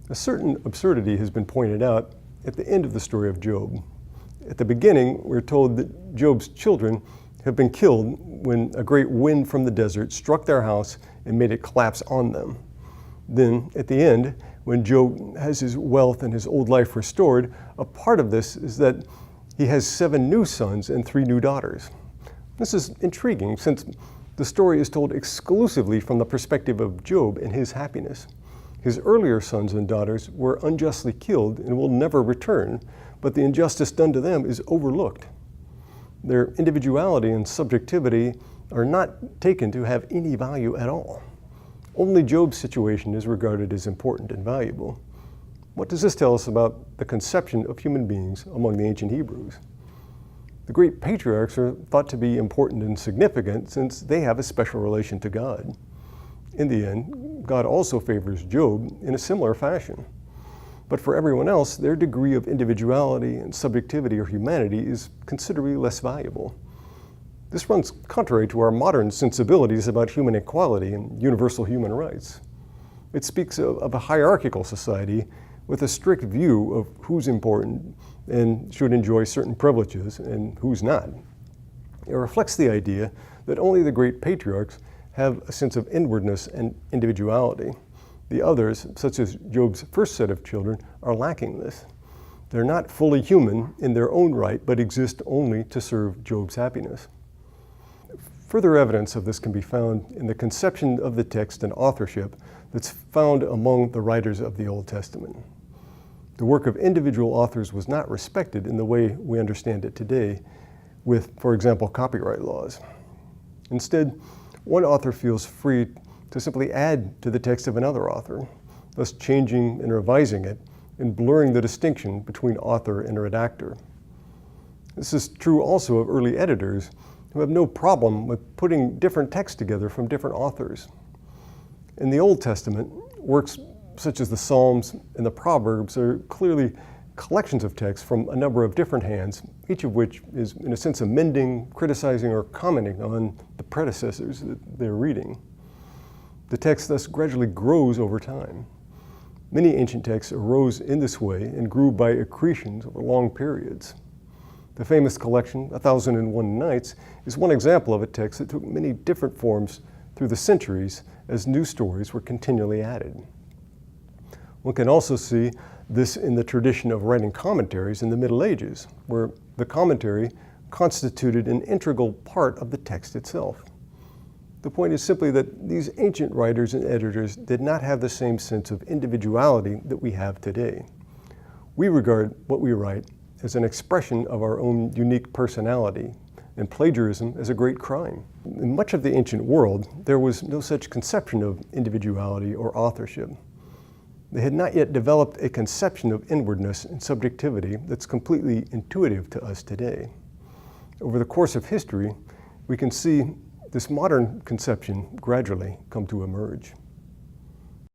A certain absurdity has been pointed out at the end of the story of Job. At the beginning, we're told that Job's children have been killed when a great wind from the desert struck their house and made it collapse on them. Then, at the end, when Job has his wealth and his old life restored, a part of this is that he has 7 new sons and 3 new daughters. This is intriguing since the story is told exclusively from the perspective of Job and his happiness. His earlier sons and daughters were unjustly killed and will never return, but the injustice done to them is overlooked. Their individuality and subjectivity are not taken to have any value at all. Only Job's situation is regarded as important and valuable. What does this tell us about the conception of human beings among the ancient Hebrews? The great patriarchs are thought to be important and significant since they have a special relation to God. In the end, God also favors Job in a similar fashion. But for everyone else, their degree of individuality and subjectivity or humanity is considerably less valuable. This runs contrary to our modern sensibilities about human equality and universal human rights. It speaks of a hierarchical society with a strict view of who's important and should enjoy certain privileges and who's not. It reflects the idea that only the great patriarchs have a sense of inwardness and individuality. The others, such as Job's first set of children, are lacking this. They're not fully human in their own right, but exist only to serve Job's happiness. Further evidence of this can be found in the conception of the text and authorship that's found among the writers of the Old Testament. The work of individual authors was not respected in the way we understand it today with, for example, copyright laws. Instead, one author feels free to simply add to the text of another author, thus changing and revising it and blurring the distinction between author and redactor. This is true also of early editors who have no problem with putting different texts together from different authors. In the Old Testament, works such as the Psalms and the Proverbs are clearly collections of texts from a number of different hands, each of which is in a sense amending, criticizing, or commenting on the predecessors that they're reading. The text thus gradually grows over time. Many ancient texts arose in this way and grew by accretions over long periods. The famous collection, 1001 Nights, is one example of a text that took many different forms through the centuries as new stories were continually added. One can also see this in the tradition of writing commentaries in the Middle Ages, where the commentary constituted an integral part of the text itself. The point is simply that these ancient writers and editors did not have the same sense of individuality that we have today. We regard what we write as an expression of our own unique personality, and plagiarism as a great crime. In much of the ancient world, there was no such conception of individuality or authorship. They had not yet developed a conception of inwardness and subjectivity that's completely intuitive to us today. Over the course of history, we can see this modern conception gradually come to emerge.